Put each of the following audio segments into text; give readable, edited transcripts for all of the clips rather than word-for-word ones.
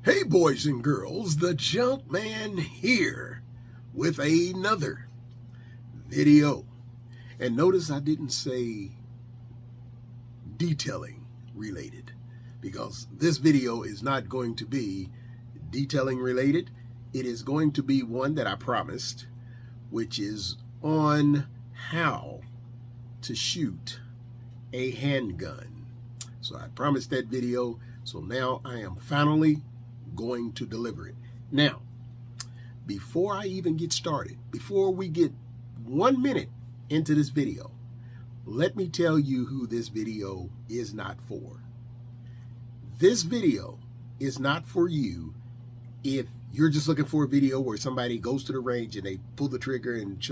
Hey boys and girls, the Junkman here with another video. And notice I didn't say detailing related, because this video is not going to be detailing related. It is going to be one that I promised, which is on how to shoot a handgun. So I promised that video, so now I am finally going to deliver it. Now, before I even get started, before we get 1 minute into this video, let me tell you who this video is not for. This video is not for you if you're just looking for a video where somebody goes to the range and they pull the trigger and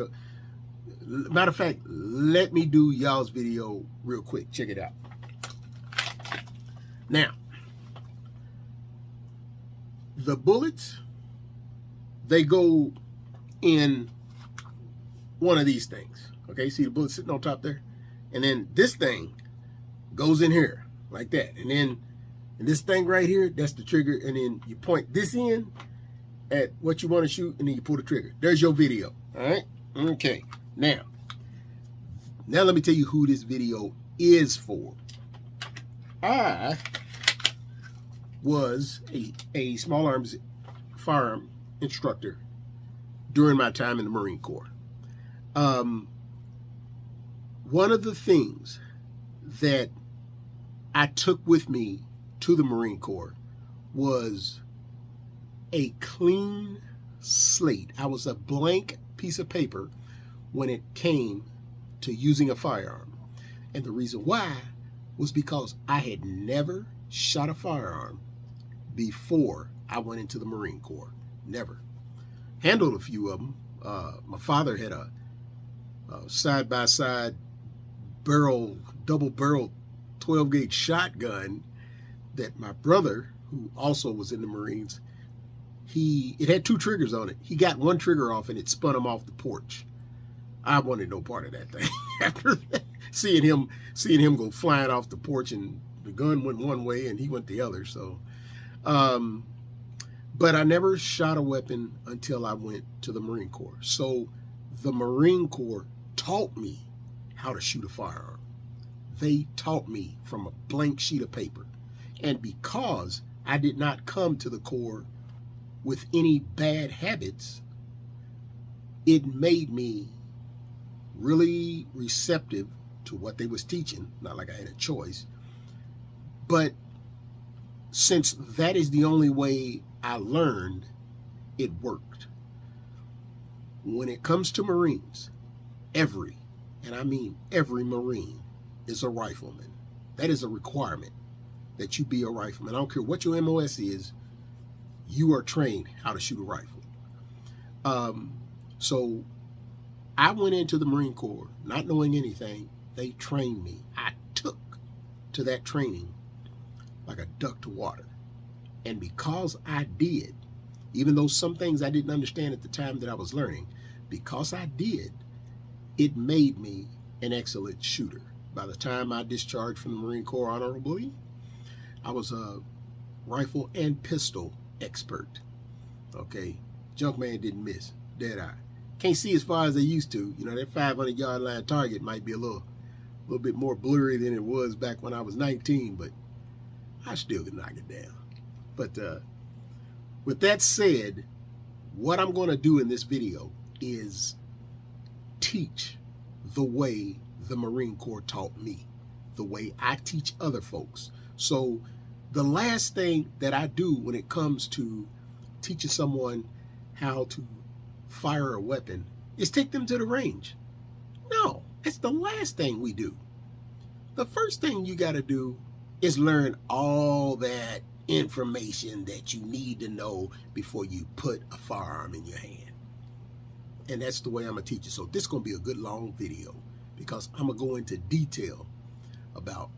matter of fact, let me do y'all's video real quick. Check it out. Now, the bullets, they go in one of these things. Okay, see the bullet sitting on top there? And then this thing goes in here like that. And then this thing right here, that's the trigger. And then you point this in at what you want to shoot, and then you pull the trigger. There's your video. All right? Okay. Now let me tell you who this video is for. I was a small arms firearm instructor during my time in the Marine Corps. One of the things that I took with me to the Marine Corps was a clean slate. I was a blank piece of paper when it came to using a firearm. And the reason why was because I had never shot a firearm before I went into the Marine Corps. Never. Handled a few of them. My father had a side-by-side double-barrel 12-gauge shotgun that my brother, who also was in the Marines, it had 2 triggers on it. He got one trigger off and it spun him off the porch. I wanted no part of that thing. After that, seeing him go flying off the porch, and the gun went one way and he went the other. So, but I never shot a weapon until I went to the Marine Corps. So the Marine Corps taught me how to shoot a firearm. They taught me from a blank sheet of paper. And because I did not come to the Corps with any bad habits, it made me really receptive to what they was teaching. Not like I had a choice. But since that is the only way I learned, it worked. When it comes to Marines, and I mean every Marine, is a rifleman. That is a requirement that you be a rifleman. I don't care what your MOS is, you are trained how to shoot a rifle. So I went into the Marine Corps not knowing anything. They trained me. I took to that training like a duck to water. And because I did, even though some things I didn't understand at the time that I was learning, because I did, it made me an excellent shooter. By the time I discharged from the Marine Corps honorably, I was a rifle and pistol expert. Okay, Junkman didn't miss, dead eye. Can't see as far as I used to. You know, that 500-yard line target might be a little bit more blurry than it was back when I was 19, but I still could knock it down. But with that said, what I'm going to do in this video is teach the way the Marine Corps taught me, the way I teach other folks. So the last thing that I do when it comes to teaching someone how to fire a weapon is take them to the range. No, it's the last thing we do. The first thing you got to do is learn all that information that you need to know before you put a firearm in your hand. And that's the way I'm going to teach you. So this is going to be a good long video because I'm going to go into detail about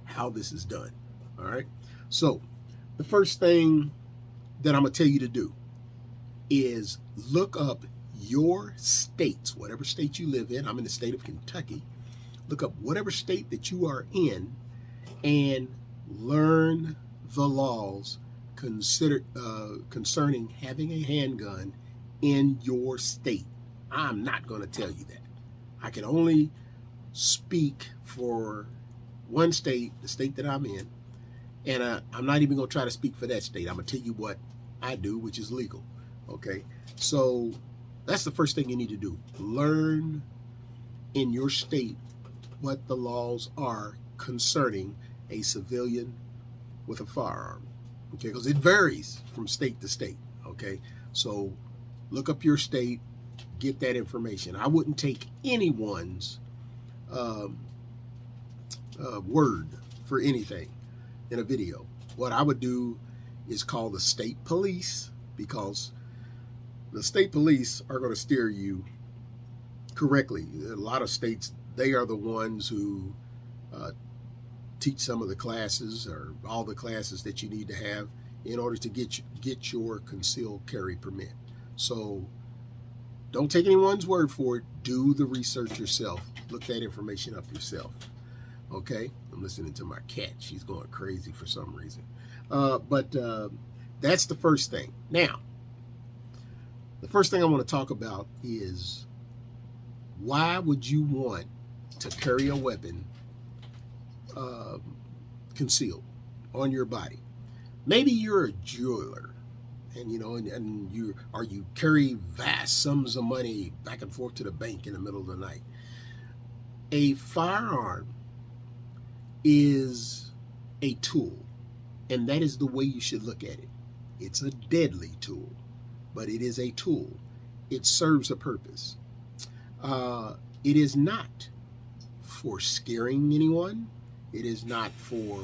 how this is done. All right. So the first thing that I'm going to tell you to do is look up your states, whatever state you live in. I'm in the state of Kentucky. Look up whatever state that you are in and learn the laws concerning having a handgun in your state. I'm not going to tell you that. I can only speak for one state, the state that I'm in, and I'm not even going to try to speak for that state. I'm going to tell you what I do, which is legal. Okay, so that's the first thing you need to do. Learn in your state what the laws are concerning a civilian with a firearm. Okay, because it varies from state to state. Okay, so look up your state, get that information. I wouldn't take anyone's word for anything in a video. What I would do is call the state police, because the state police are going to steer you correctly. A lot of states, they are the ones who teach some of the classes or all the classes that you need to have in order to get your concealed carry permit. So don't take anyone's word for it. Do the research yourself. Look that information up yourself. Okay? I'm listening to my cat. She's going crazy for some reason. But that's the first thing. Now, the first thing I want to talk about is, why would you want to carry a weapon concealed on your body? Maybe you're a jeweler, and you carry vast sums of money back and forth to the bank in the middle of the night. A firearm is a tool, and that is the way you should look at it. It's a deadly tool, but it is a tool. It serves a purpose. It is not for scaring anyone. It is not for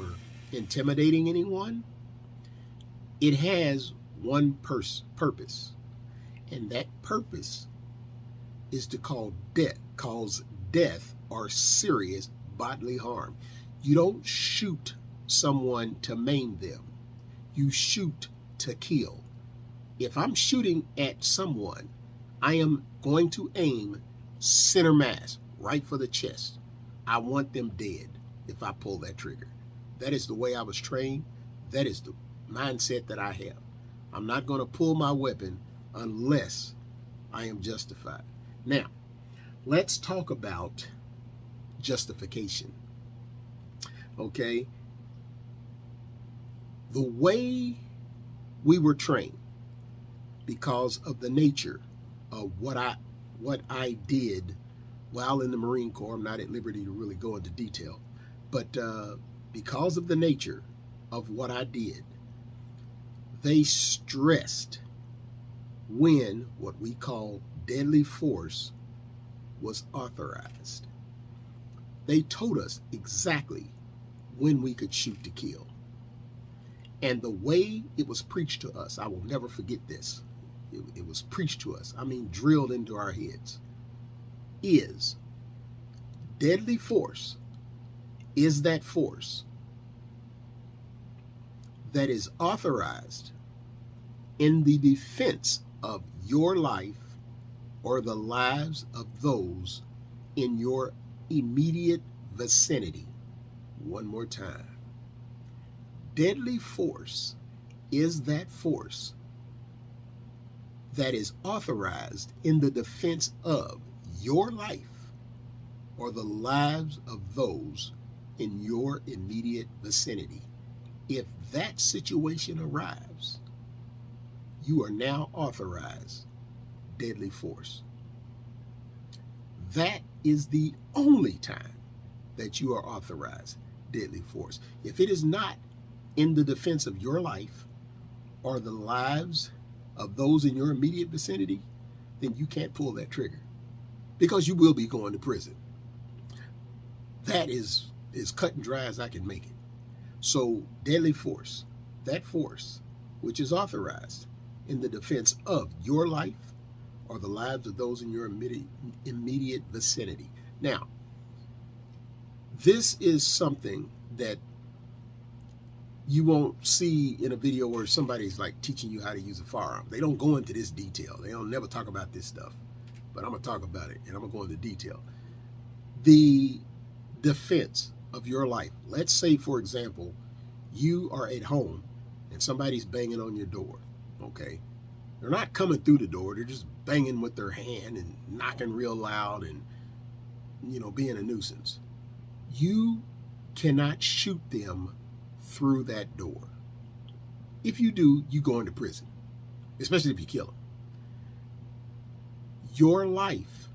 intimidating anyone. It has one purpose, and that purpose is to cause death or serious bodily harm. You don't shoot someone to maim them. You shoot to kill. If I'm shooting at someone, I am going to aim center mass, right for the chest. I want them dead if I pull that trigger. That is the way I was trained. That is the mindset that I have. I'm not going to pull my weapon unless I am justified. Now, let's talk about justification. Okay? The way we were trained, because of the nature of what I did while in the Marine Corps, I'm not at liberty to really go into detail, but because of the nature of what I did, they stressed when what we call deadly force was authorized. They told us exactly when we could shoot to kill. And the way it was preached to us, I will never forget this. It was preached to us, I mean drilled into our heads, is deadly force is that force that is authorized in the defense of your life or the lives of those in your immediate vicinity. One more time. Deadly force is that force that is authorized in the defense of your life or the lives of those in your immediate vicinity. If that situation arrives, you are now authorized deadly force. That is the only time that you are authorized deadly force. If it is not in the defense of your life or the lives of those in your immediate vicinity, then you can't pull that trigger, because you will be going to prison. That is as cut and dry as I can make it. So deadly force, that force which is authorized in the defense of your life or the lives of those in your immediate vicinity. Now, this is something that you won't see in a video where somebody's like teaching you how to use a firearm. They don't go into this detail. They don't never talk about this stuff. But I'm going to talk about it, and I'm going to go into detail. The defense of your life. Let's say, for example, you are at home and somebody's banging on your door, okay? They're not coming through the door. They're just banging with their hand and knocking real loud and, being a nuisance. You cannot shoot them through that door. If you do, you go into prison, especially if you kill them. Your life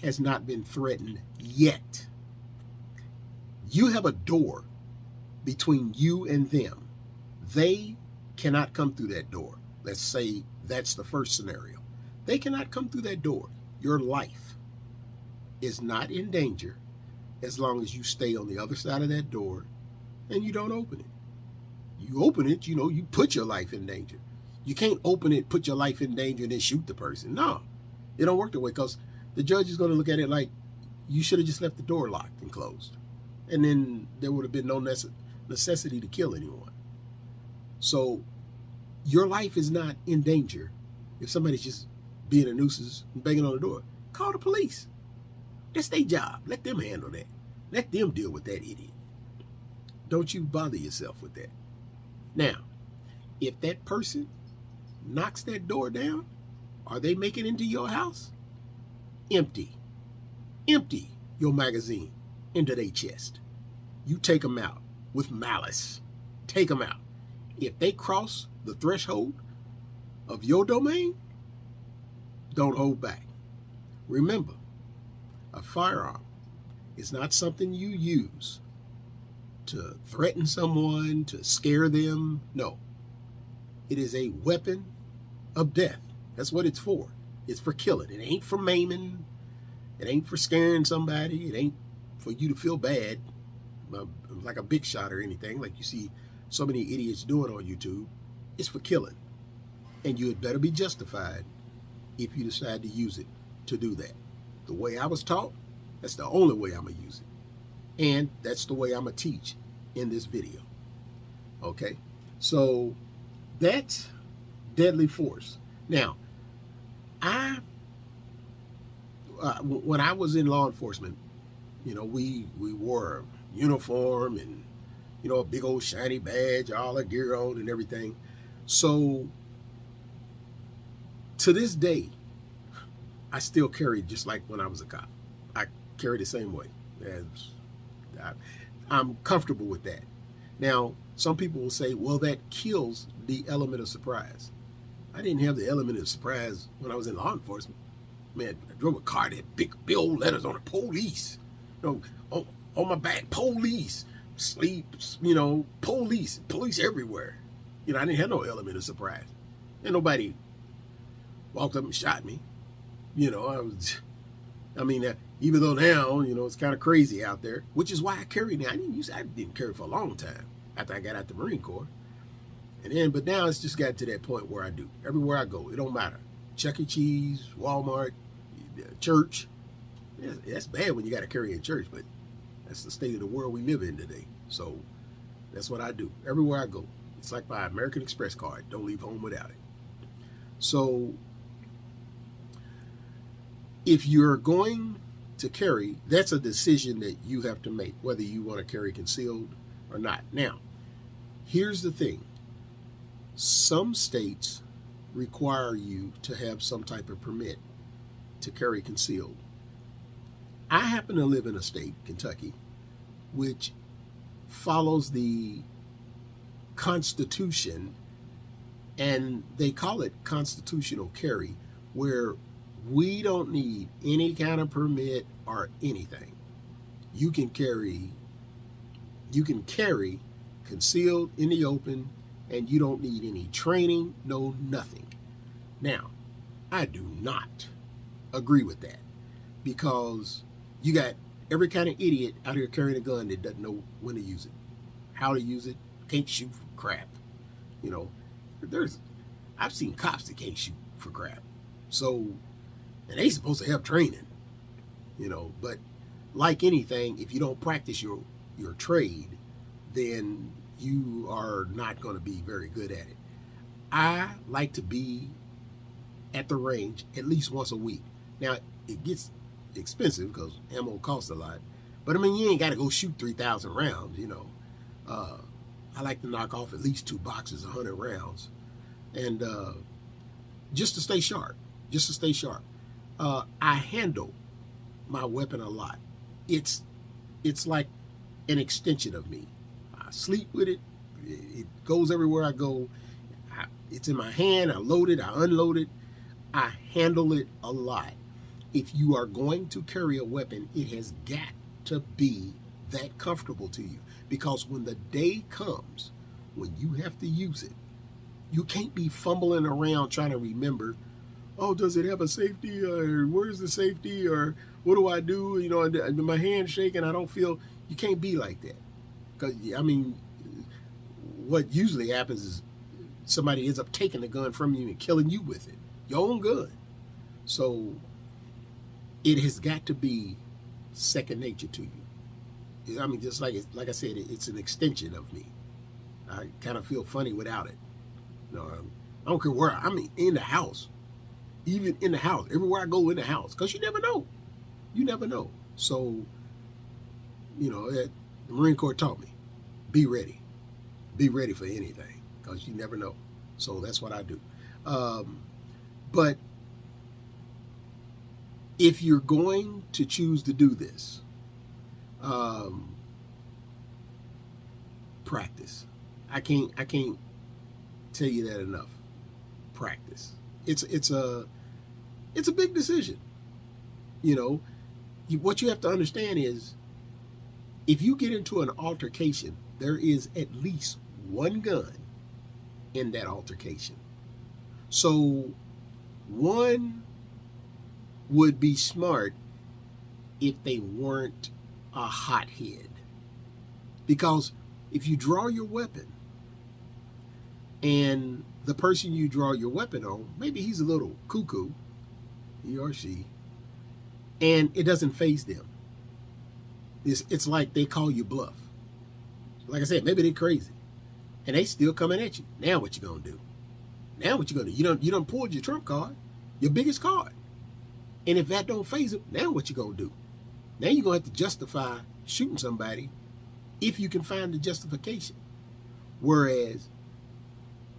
has not been threatened yet. You have a door between you and them. They cannot come through that door. Let's say that's the first scenario. They cannot come through that door. Your life is not in danger as long as you stay on the other side of that door and you don't open it. You open it, you put your life in danger. You can't open it, put your life in danger, and then shoot the person. No, it don't work that way, because the judge is going to look at it like you should have just left the door locked and closed. And then there would have been no necessity to kill anyone. So your life is not in danger if somebody's just being a nuisance and banging on the door. Call the police. That's their job. Let them handle that. Let them deal with that idiot. Don't you bother yourself with that. Now, if that person knocks that door down, are they making it into your house? Empty your magazine into their chest. You take them out with malice. Take them out. If they cross the threshold of your domain, don't hold back. Remember, a firearm is not something you use to threaten someone, to scare them. No. It is a weapon of death. That's what it's for. It's for killing. It ain't for maiming. It ain't for scaring somebody. It ain't for you to feel bad, like a big shot or anything, like you see so many idiots doing on YouTube. It's for killing. And you had better be justified if you decide to use it to do that. The way I was taught, that's the only way I'm going to use it. And that's the way I'm going to teach in this video. Okay? So that's deadly force. Now, when I was in law enforcement, we wore a uniform and, a big old shiny badge, all the gear on and everything. So to this day, I still carry just like when I was a cop. I carry the same way. I'm comfortable with that. Now, some people will say, well, that kills the element of surprise. I didn't have the element of surprise when I was in law enforcement. Man, I drove a car that had big old letters on it, police. On my back, police. Sleep, police everywhere. I didn't have no element of surprise. And nobody walked up and shot me. Even though now, it's kind of crazy out there, which is why I carry now. I didn't carry for a long time after I got out the Marine Corps. But now it's just got to that point where I do. Everywhere I go, it don't matter. Chuck E. Cheese, Walmart, church. Yeah, that's bad when you got to carry in church, but that's the state of the world we live in today. So that's what I do. Everywhere I go. It's like my American Express card. Don't leave home without it. So if you're going to carry, that's a decision that you have to make, whether you want to carry concealed or not. Now, here's the thing. Some states require you to have some type of permit to carry concealed. I happen to live in a state, Kentucky, which follows the Constitution, and they call it constitutional carry, where we don't need any kind of permit or anything. You can carry concealed in the open, and you don't need any training, no nothing. Now, I do not agree with that, because you got every kind of idiot out here carrying a gun that doesn't know when to use it, how to use it, can't shoot for crap. I've seen cops that can't shoot for crap. So, and they supposed to have training, but like anything, if you don't practice your trade, then you are not going to be very good at it. I like to be at the range at least once a week. Now, it gets expensive because ammo costs a lot, but you ain't got to go shoot 3,000 rounds, I like to knock off at least 2 boxes, 100 rounds, and just to stay sharp. Just to stay sharp. I handle my weapon a lot. It's like an extension of me. I sleep with it. It goes everywhere I go. It's in my hand. I load it. I unload it. I handle it a lot. If you are going to carry a weapon, it has got to be that comfortable to you. Because when the day comes when you have to use it, you can't be fumbling around trying to remember, oh, does it have a safety, or where's the safety, or what do I do? You know, my hand's shaking, I don't feel. You can't be like that. Because, I mean, what usually happens is somebody ends up taking the gun from you and killing you with it, your own gun. So it has got to be second nature to you. I mean, just like I said, it's an extension of me. I kind of feel funny without it. You know, I don't care where I mean, in the house, even in the house, everywhere I go in the house, because you never know. You never know. So, you know, the Marine Corps taught me, be ready. Be ready for anything, because you never know. So that's what I do. But if you're going to choose to do this, practice. I can't tell you that enough. Practice. It's a big decision. You know, what you have to understand is, if you get into an altercation, there is at least one gun in that altercation. So one would be smart if they weren't a hothead. Because if you draw your weapon and the person you draw your weapon on, maybe he's a little cuckoo, he or she, and it doesn't faze them. It's like they call you bluff. Like I said, maybe they're crazy, and they still coming at you. Now what you gonna do? Now what you gonna do? You done pulled your trump card, your biggest card, and if that don't faze them, now what you gonna do? Now you're gonna have to justify shooting somebody if you can find the justification. Whereas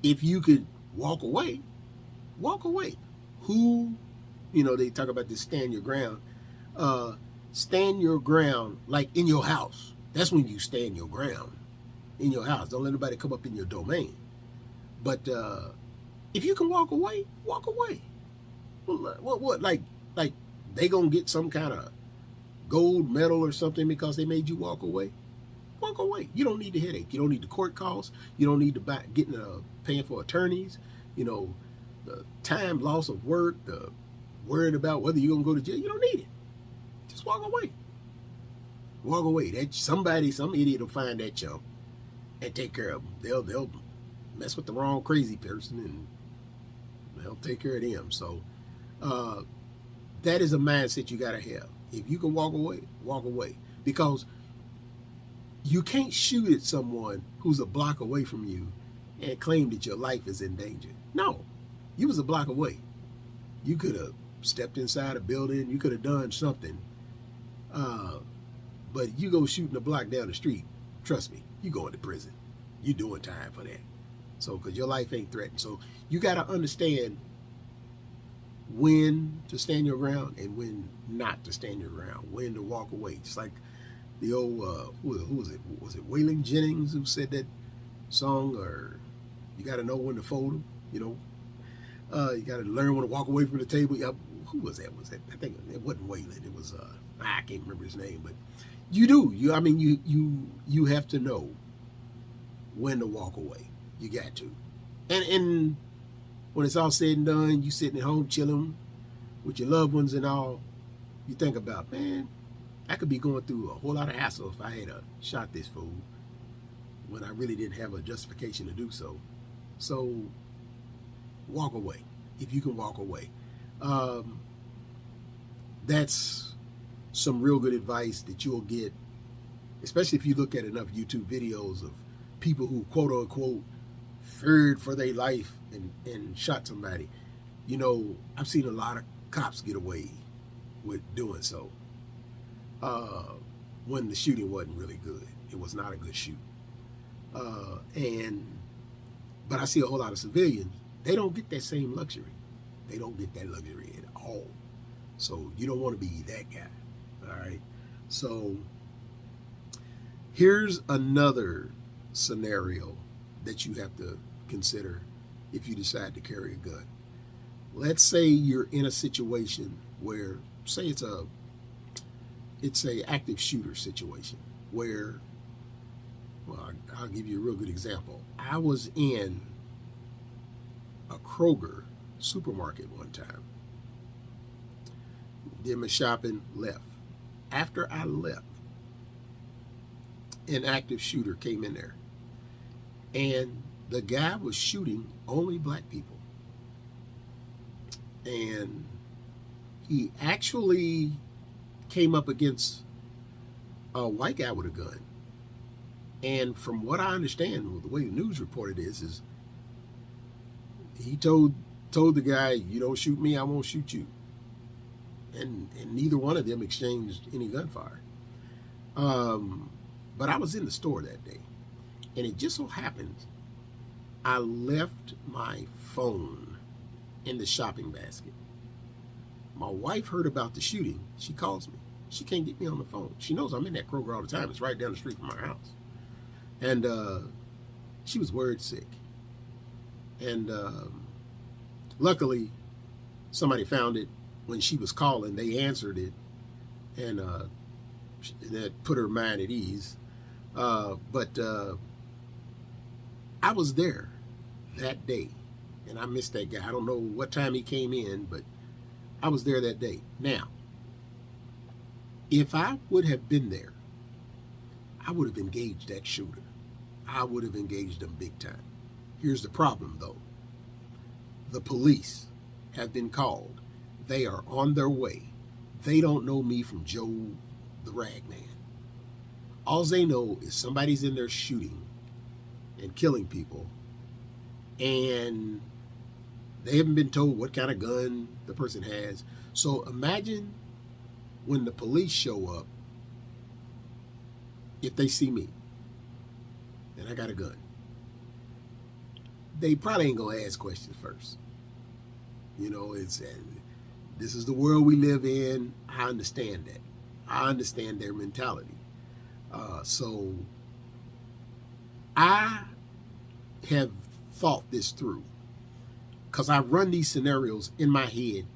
if you could walk away, walk away. Who, you know, they talk about this stand your ground. Stand your ground like in your house. That's when you stand your ground in your house. Don't let anybody come up in your domain. But if you can walk away, walk away. What like they gonna get some kind of gold medal or something because they made you walk away? Walk away. You don't need the headache. You don't need the court costs. You don't need to paying for attorneys. You know, the time loss of work, the worrying about whether you're gonna go to jail. You don't need it. Just walk away. Walk away. That some idiot will find that chump and take care of them. They'll mess with the wrong crazy person and they'll take care of them. So that is a mindset you gotta have. If you can walk away, walk away. Because you can't shoot at someone who's a block away from you and claim that your life is in danger. No, you was a block away. You could have stepped inside a building. You could have done something. But you go shooting a block down the street, trust me, you going to prison. You doing time for that. So, because your life ain't threatened. So you got to understand when to stand your ground and when not to stand your ground, when to walk away. Just like the old, who was it? Was it Waylon Jennings who said that song? Or you got to know when to fold them, you know? You got to learn when to walk away from the table. Who was that? I think it wasn't Waylon. It was, I can't remember his name, but you do. You have to know when to walk away. You got to. And when it's all said and done, you sitting at home chilling with your loved ones and all, you think about, man, I could be going through a whole lot of hassle if I had shot this fool when I really didn't have a justification to do so. So walk away if you can walk away. That's some real good advice that you'll get, especially if you look at enough YouTube videos of people who quote unquote feared for their life and shot somebody. You know, I've seen a lot of cops get away with doing so when the shooting wasn't really good. It was not a good shoot. But I see a whole lot of civilians. They don't get that same luxury. They don't get that luxury at all. So you don't want to be that guy. All right. So here's another scenario that you have to consider if you decide to carry a gun. Let's say you're in a situation where, say it's a active shooter situation where, well, I'll give you a real good example. I was in a Kroger supermarket one time, did my shopping, left. After I left, an active shooter came in there, and the guy was shooting only black people. And he actually came up against a white guy with a gun. And from what I understand, the way the news reported is he told the guy, "You don't shoot me, I won't shoot you." And neither one of them exchanged any gunfire. But I was in the store that day, and it just so happened I left my phone in the shopping basket. My wife heard about the shooting. She calls me. She can't get me on the phone. She knows I'm in that Kroger all the time. It's right down the street from my house. And she was worried sick. And luckily, somebody found it when she was calling. They answered it, and that put her mind at ease. But I was there that day, and I missed that guy. I don't know what time he came in, but I was there that day. Now, if I would have been there, I would have engaged that shooter. I would have engaged him big time. Here's the problem, though. The police have been called. They are on their way. They don't know me from Joe the Ragman. All they know is somebody's in there shooting and killing people, and they haven't been told what kind of gun the person has. So imagine when the police show up, if they see me and I got a gun, they probably ain't gonna ask questions first. You know, this is the world we live in. I understand that. I understand their mentality. So I have thought this through, because I run these scenarios in my head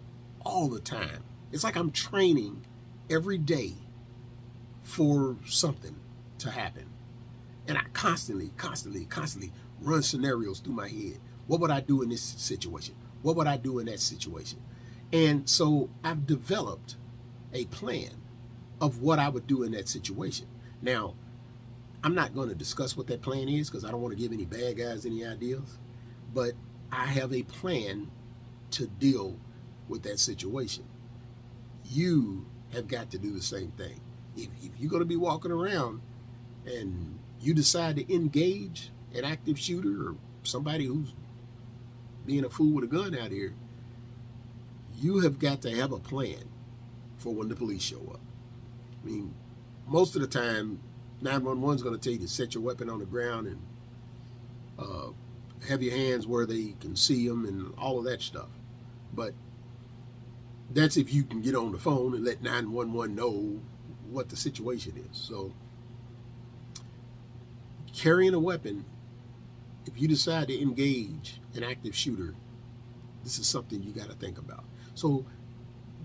all the time. It's like I'm training every day for something to happen. And I constantly run scenarios through my head. What would I do in this situation? What would I do in that situation? And so I've developed a plan of what I would do in that situation. Now, I'm not going to discuss what that plan is because I don't want to give any bad guys any ideas, but I have a plan to deal with that situation. You have got to do the same thing. If you're going to be walking around and you decide to engage an active shooter or somebody who's being a fool with a gun out here, you have got to have a plan for when the police show up. I mean, most of the time, 911 is going to tell you to set your weapon on the ground and have your hands where they can see them and all of that stuff. But that's if you can get on the phone and let 911 know what the situation is. So carrying a weapon, if you decide to engage an active shooter, this is something you got to think about. So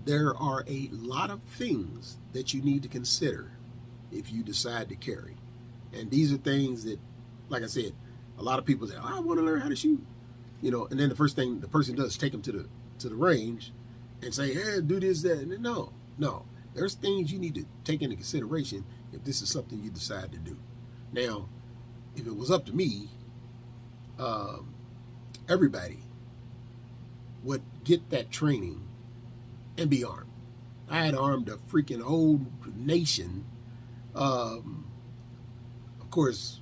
there are a lot of things that you need to consider if you decide to carry. And these are things that, like I said, a lot of people say, "Oh, I want to learn how to shoot." You know, and then the first thing the person does is take them to the range and say, "Hey, do this, that." And no. There's things you need to take into consideration if this is something you decide to do. Now, if it was up to me, everybody would get that training and be armed. I had armed a freaking whole nation. Of course,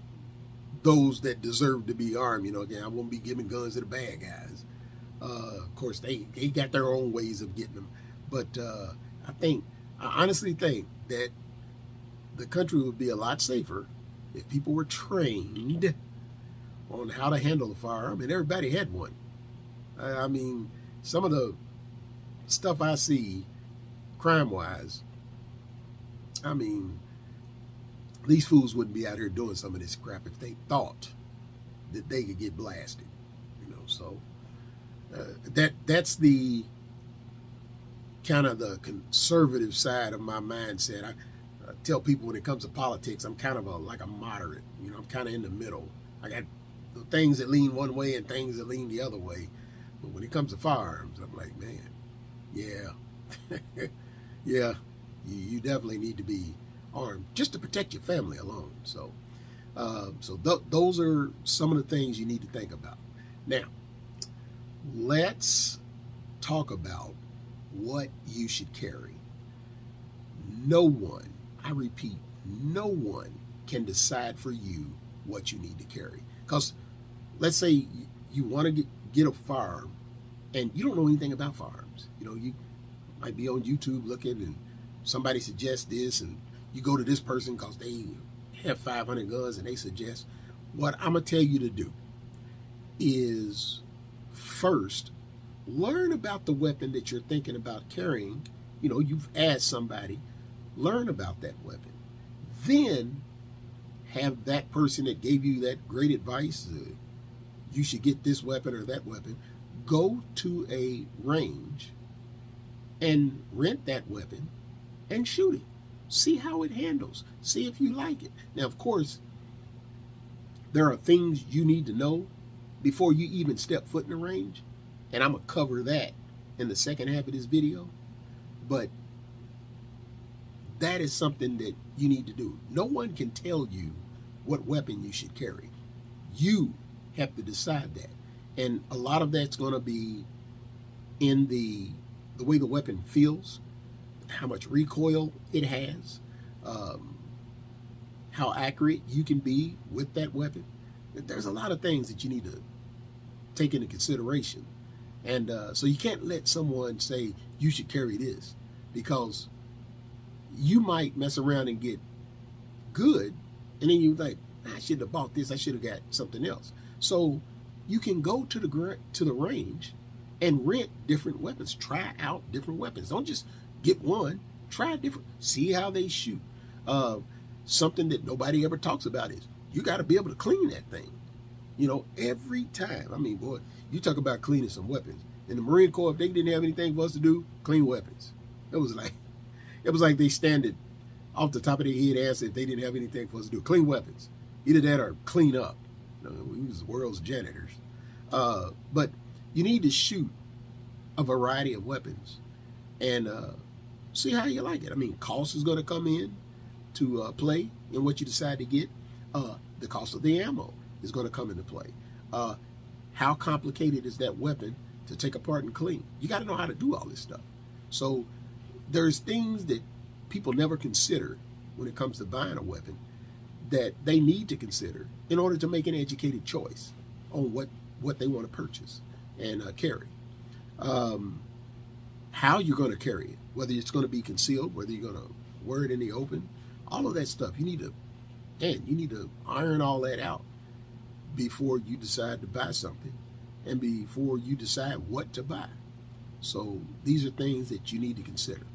those that deserve to be armed, you know, again, I won't be giving guns to the bad guys. Of course, they got their own ways of getting them. But I honestly think that the country would be a lot safer if people were trained on how to handle a firearm, and everybody had one. I mean, some of the stuff I see crime-wise, I mean, these fools wouldn't be out here doing some of this crap if they thought that they could get blasted, you know. So that's the kind of the conservative side of my mindset. I tell people when it comes to politics, I'm kind of like a moderate, you know. I'm kind of in the middle. I got things that lean one way and things that lean the other way. But when it comes to firearms, I'm like, man, yeah, yeah, you definitely need to be armed just to protect your family alone. So, those are some of the things you need to think about. Now, let's talk about what you should carry. No one, I repeat, no one can decide for you what you need to carry. Because let's say you want to get a firearm and you don't know anything about firearms. You know, you might be on YouTube looking and somebody suggests this, and you go to this person because they have 500 guns and they suggest. What I'm going to tell you to do is first learn about the weapon that you're thinking about carrying. You know, you've asked somebody, learn about that weapon. Then have that person that gave you that great advice, you should get this weapon or that weapon, go to a range and rent that weapon and shoot it. See how it handles. See if you like it. Now, of course, there are things you need to know before you even step foot in the range, and I'm going to cover that in the second half of this video. But that is something that you need to do. No one can tell you what weapon you should carry. You have to decide that. And a lot of that's going to be in the way the weapon feels, how much recoil it has, how accurate you can be with that weapon. There's a lot of things that you need to take into consideration. And so you can't let someone say you should carry this, because you might mess around and get good, and then you're like, I should have bought this, I should have got something else. So you can go to the range and rent different weapons. Try out different weapons. Don't just get one. Try different. See how they shoot. Something that nobody ever talks about is you got to be able to clean that thing. You know, every time. I mean, boy, you talk about cleaning some weapons. In the Marine Corps, if they didn't have anything for us to do, clean weapons. It was like they standed off the top of their head and said if they didn't have anything for us to do, clean weapons. Either that or clean up. You know, we was the world's janitors. But you need to shoot a variety of weapons and see how you like it. I mean, cost is going to come in to play in what you decide to get. The cost of the ammo is going to come into play. How complicated is that weapon to take apart and clean? You got to know how to do all this stuff. So there's things that people never consider when it comes to buying a weapon that they need to consider in order to make an educated choice on what they want to purchase and carry. How you're going to carry it, whether it's going to be concealed, whether you're going to wear it in the open, all of that stuff. You need to iron all that out before you decide to buy something and before you decide what to buy. So these are things that you need to consider.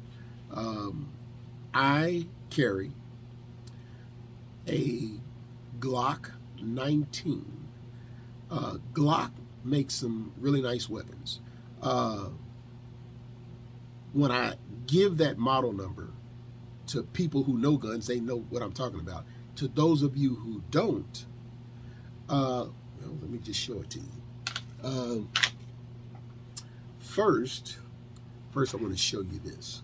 I carry a Glock 19. Glock makes some really nice weapons. When I give that model number to people who know guns, they know what I'm talking about. To those of you who don't, well, let me just show it to you. First I want to show you this.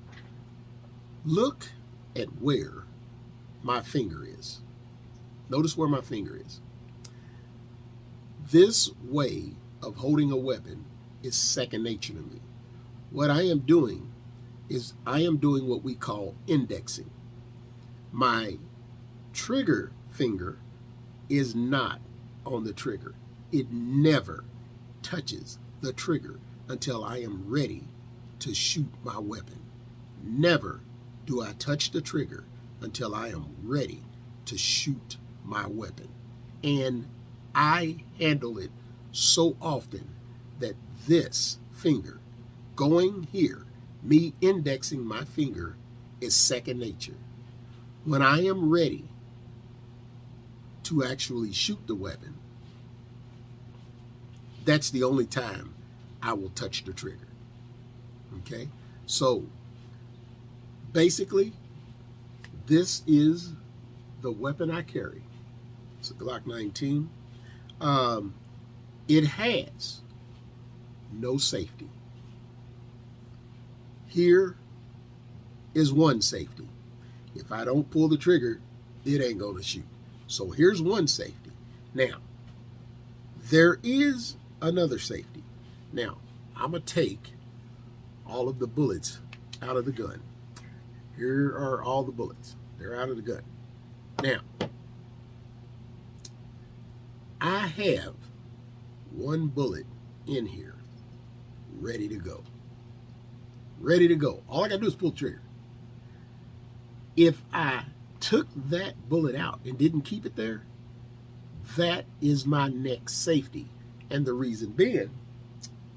Look at where my finger is. Notice where my finger is. This way of holding a weapon is second nature to me. What I am doing is I am doing what we call indexing. My trigger finger is not on the trigger. It never touches the trigger until I am ready to shoot my weapon. Never do I touch the trigger until I am ready to shoot my weapon. And I handle it so often that this finger going here, me indexing my finger, is second nature. When I am ready to actually shoot the weapon, that's the only time I will touch the trigger. Okay? So, basically, this is the weapon I carry. It's a Glock 19. It has no safety. Here is one safety. If I don't pull the trigger, it ain't going to shoot. So here's one safety. Now, there is another safety. Now, I'm going to take all of the bullets out of the gun. Here are all the bullets. They're out of the gun. Now, I have one bullet in here ready to go. Ready to go. All I got to do is pull the trigger. If I took that bullet out and didn't keep it there, that is my next safety. And the reason being,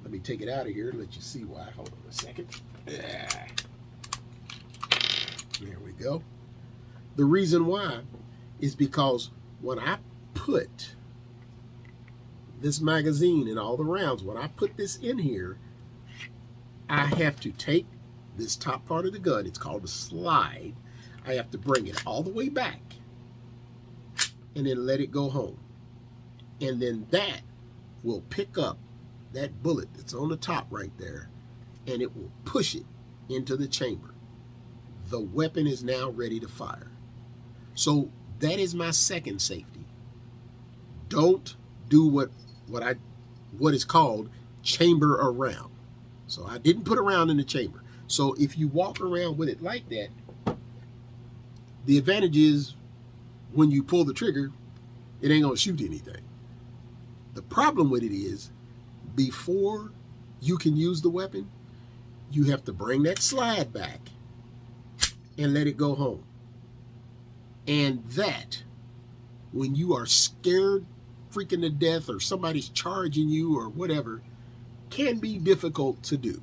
let me take it out of here and let you see why. Hold on a second. There we go. The reason why is because when I put this magazine and all the rounds, when I put this in here, I have to take this top part of the gun, it's called a slide, I have to bring it all the way back and then let it go home. And then that will pick up that bullet that's on the top right there, and it will push it into the chamber. The weapon is now ready to fire. So that is my second safety. Don't do what is called chamber around. So I didn't put a round in the chamber. So if you walk around with it like that, the advantage is when you pull the trigger, it ain't gonna shoot anything. The problem with it is, before you can use the weapon, you have to bring that slide back and let it go home. And that, when you are scared freaking to death or somebody's charging you or whatever, can be difficult to do.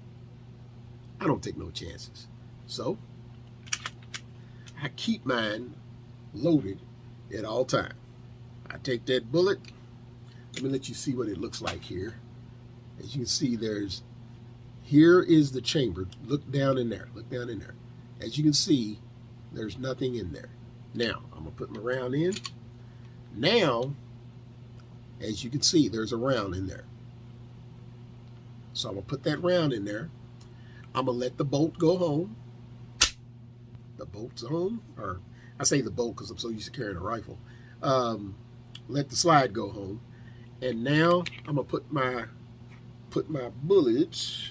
I don't take no chances. So I keep mine loaded at all times. I take that bullet. Let me let you see what it looks like here. As you can see, here is the chamber. Look down in there. Look down in there. As you can see, there's nothing in there. Now, I'm going to put my round in. Now, as you can see, there's a round in there. So I'm going to put that round in there. I'm going to let the bolt go home. The bolt's home. Or I say the bolt because I'm so used to carrying a rifle. Let the slide go home. And now I'm going to put my bullets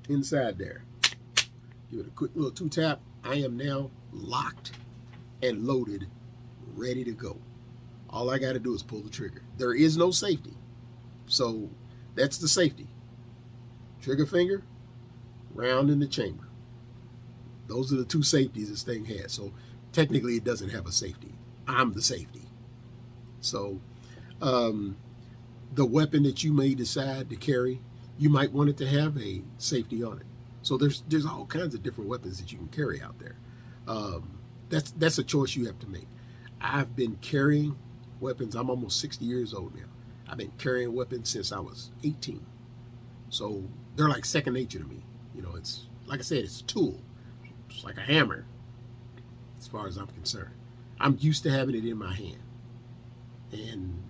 inside there. Give it a quick little 2-tap. I am now locked and loaded, ready to go. All I got to do is pull the trigger. There is no safety. So that's the safety. Trigger finger, round in the chamber. Those are the two safeties this thing has. So technically it doesn't have a safety. I'm the safety. So the weapon that you may decide to carry, you might want it to have a safety on it. So there's all kinds of different weapons that you can carry out there. That's a choice you have to make. I've been carrying weapons. I'm almost 60 years old now. I've been carrying weapons since I was 18. So they're like second nature to me. You know, it's like I said, it's a tool. It's like a hammer, as far as I'm concerned. I'm used to having it in my hand, and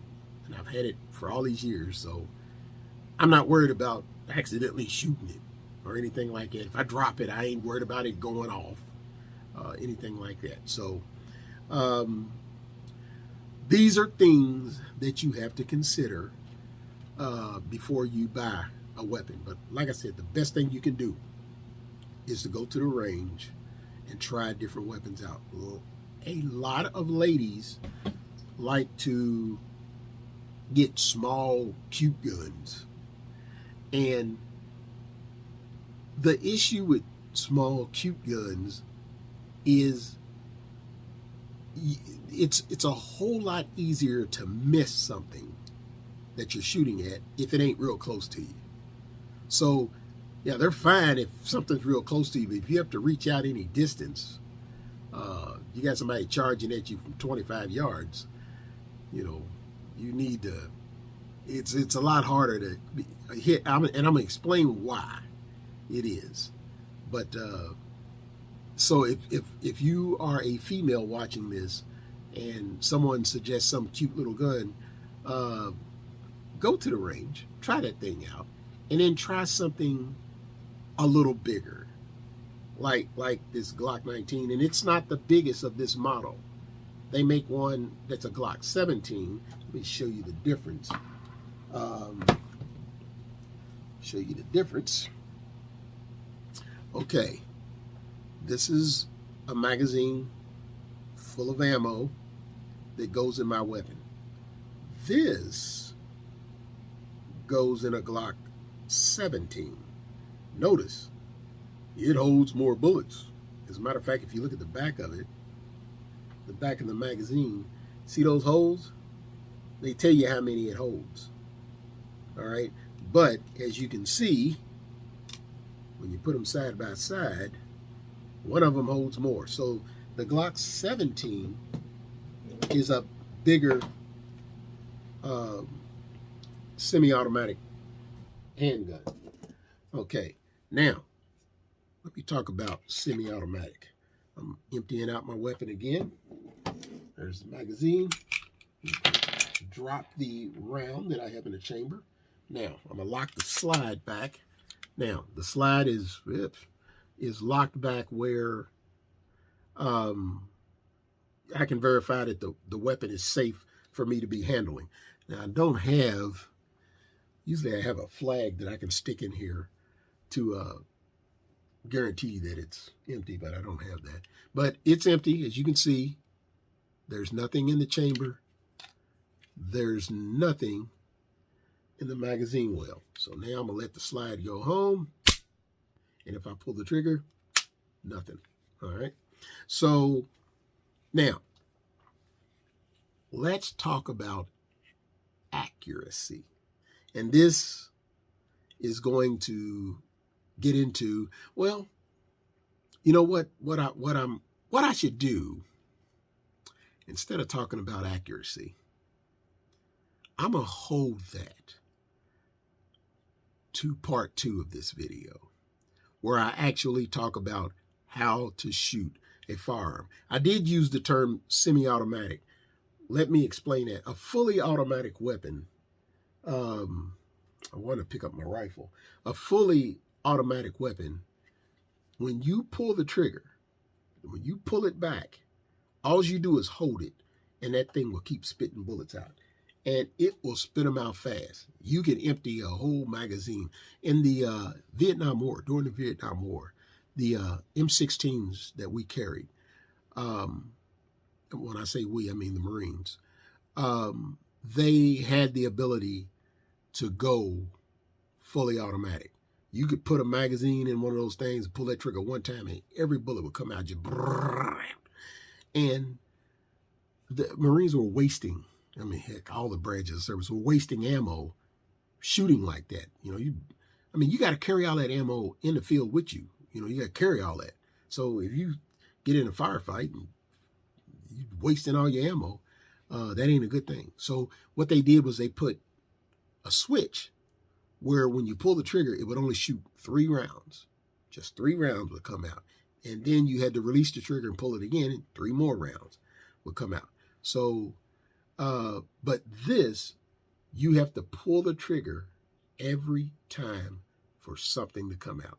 I've had it for all these years. So I'm not worried about accidentally shooting it or anything like that. If I drop it, I ain't worried about it going off, anything like that. So these are things that you have to consider before you buy a weapon. But like I said, the best thing you can do is to go to the range and try different weapons out. A lot of ladies like to get small, cute guns. And the issue with small, cute guns is it's a whole lot easier to miss something that you're shooting at if it ain't real close to you. So, yeah, they're fine if something's real close to you, but if you have to reach out any distance, you got somebody charging at you from 25 yards, you know, you need to, it's a lot harder to hit, and I'm going to explain why it is. But, so if you are a female watching this and someone suggests some cute little gun, go to the range, try that thing out, and then try something a little bigger, like this Glock 19, and it's not the biggest of this model. They make one that's a Glock 17. Let me show you the difference. Okay, this is a magazine full of ammo that goes in my weapon. This goes in a Glock 17. Notice, it holds more bullets. As a matter of fact, if you look at the back of it, the back of the magazine, see those holes? They tell you how many it holds. All right, but as you can see, when you put them side by side, one of them holds more. So the Glock 17 is a bigger semi-automatic handgun. Okay, now let me talk about semi-automatic. I'm emptying out my weapon again. There's the magazine. Drop the round that I have in the chamber. Now I'm gonna lock the slide back. Now the slide is locked back where I can verify that the weapon is safe for me to be handling. Now I don't have, usually I have a flag that I can stick in here to guarantee that it's empty, but I don't have that. But it's empty, as you can see. There's nothing in the chamber. There's nothing in the magazine well. So now I'm gonna let the slide go home. And if I pull the trigger, nothing. All right. So now let's talk about accuracy. And this is going to get into, well, you know what I should do, instead of talking about accuracy, I'm gonna hold that to part 2 of this video, where I actually talk about how to shoot a firearm. I did use the term semi-automatic. Let me explain that. A fully automatic weapon, I want to pick up my rifle. A fully automatic weapon, when you pull the trigger, when you pull it back, all you do is hold it, and that thing will keep spitting bullets out. And it will spit them out fast. You can empty a whole magazine. In the Vietnam War, during the Vietnam War, the M16s that we carried, when I say we, I mean the Marines, they had the ability to go fully automatic. You could put a magazine in one of those things, pull that trigger one time, and every bullet would come out just. And the Marines were wasting, I mean, heck, all the branches of service were wasting ammo shooting like that. You know, you got to carry all that ammo in the field with you. You know, you got to carry all that. So if you get in a firefight and you're wasting all your ammo, that ain't a good thing. So what they did was they put a switch where when you pull the trigger, it would only shoot 3 rounds. Just 3 rounds would come out. And then you had to release the trigger and pull it again, and 3 more rounds would come out. So, but this, you have to pull the trigger every time for something to come out.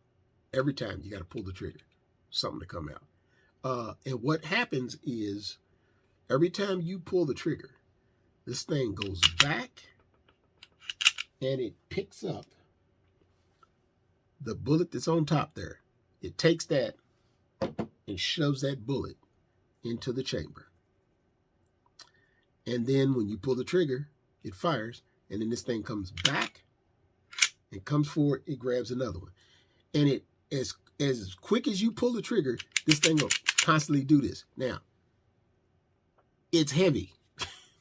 Every time you got to pull the trigger, something to come out. And what happens is every time you pull the trigger, this thing goes back and it picks up the bullet that's on top there. It takes that and shoves that bullet into the chamber. And then when you pull the trigger, it fires, and then this thing comes back and comes forward, it grabs another one. And it, as quick as you pull the trigger, this thing will constantly do this. Now, it's heavy.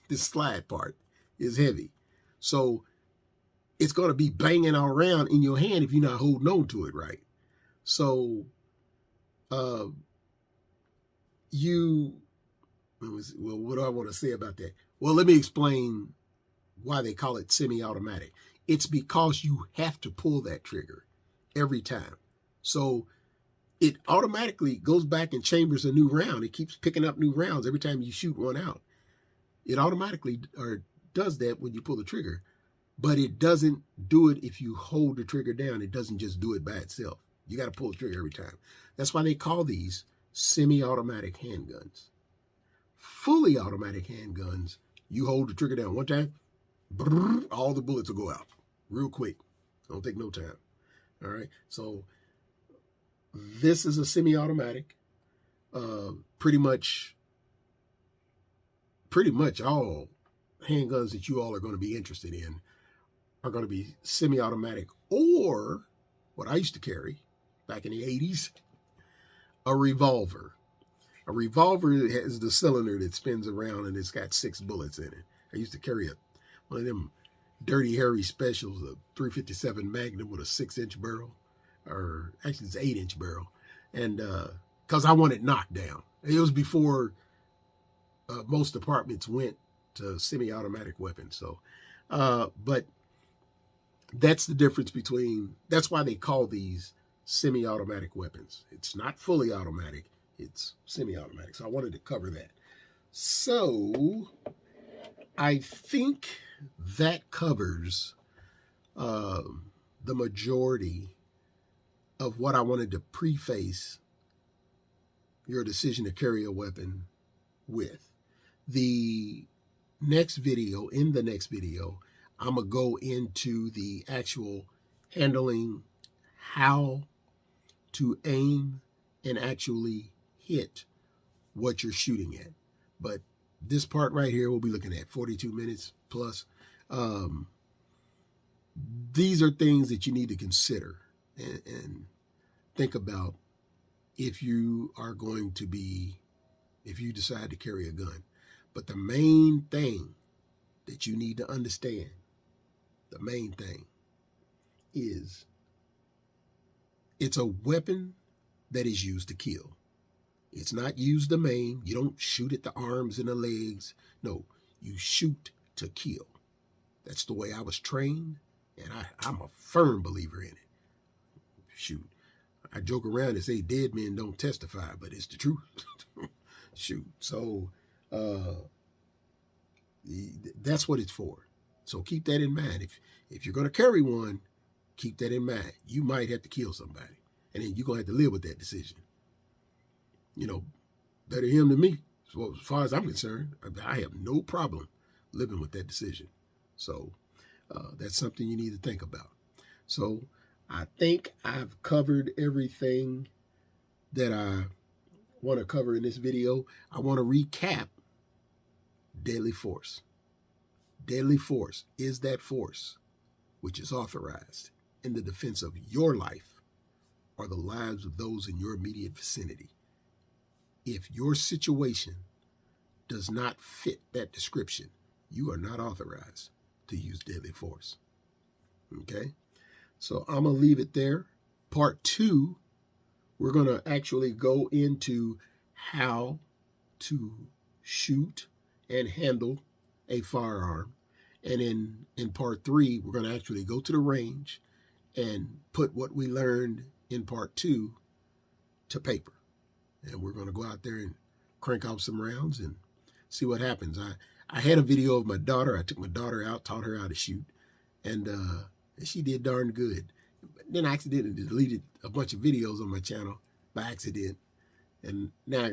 This slide part is heavy. So it's going to be banging around in your hand if you're not holding on to it right. So well, what do I want to say about that? Well, let me explain why they call it semi-automatic. It's because you have to pull that trigger every time. So it automatically goes back and chambers a new round. It keeps picking up new rounds every time you shoot one out. It automatically does that when you pull the trigger, but it doesn't do it if you hold the trigger down. It doesn't just do it by itself. You got to pull the trigger every time. That's why they call these semi-automatic handguns. Fully automatic handguns, you hold the trigger down one time, all the bullets will go out real quick. Don't take no time. All right. So this is a semi-automatic. Pretty much all handguns that you all are going to be interested in are going to be semi-automatic, or what I used to carry back in the 80s, a revolver. A revolver has the cylinder that spins around and it's got 6 bullets in it. I used to carry one of them Dirty Harry specials, a 357 Magnum with a 6-inch barrel, or actually it's an 8-inch barrel. And because I wanted knocked down. It was before most departments went to semi-automatic weapons. So, but that's the difference between, that's why they call these semi-automatic weapons. It's not fully automatic, it's semi-automatic. So I wanted to cover that. So I think that covers the majority of what I wanted to preface your decision to carry a weapon with. In the next video, I'm going to go into the actual handling, how to aim and actually hit what you're shooting at. But this part right here, we'll be looking at 42 minutes plus. These are things that you need to consider and think about if you decide to carry a gun. But the main thing that you need to understand, the main thing is it's a weapon that is used to kill. It's not used to maim. You don't shoot at the arms and the legs. No, you shoot to kill. That's the way I was trained, and I'm a firm believer in it. Shoot. I joke around and say dead men don't testify, but it's the truth. Shoot. So that's what it's for. So keep that in mind. If you're going to carry one, keep that in mind. You might have to kill somebody, and then you're going to have to live with that decision. You know, better him than me. So as far as I'm concerned, I have no problem living with that decision. So that's something you need to think about. So I think I've covered everything that I want to cover in this video. I want to recap deadly force. Deadly force is that force which is authorized in the defense of your life or the lives of those in your immediate vicinity. If your situation does not fit that description, you are not authorized to use deadly force. Okay? So I'm going to leave it there. Part 2, we're going to actually go into how to shoot and handle a firearm. And in part 3, we're going to actually go to the range and put what we learned in part 2 to paper. And we're going to go out there and crank out some rounds and see what happens. I had a video of my daughter. I took my daughter out, taught her how to shoot, and she did darn good. Then I accidentally deleted a bunch of videos on my channel by accident. And now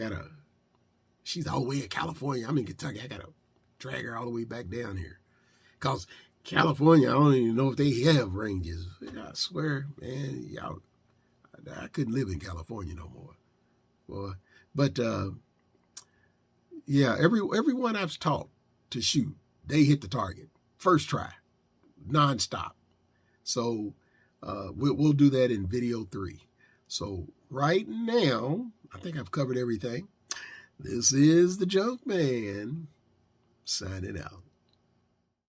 she's all the way in California. I'm in Kentucky. I got to drag her all the way back down here. Because California, I don't even know if they have ranges. I swear, man, I couldn't live in California no more. Boy. But yeah, everyone I've taught to shoot, they hit the target. First try, nonstop. So we'll do that in video 3. So right now, I think I've covered everything. This is the Junkman signing out.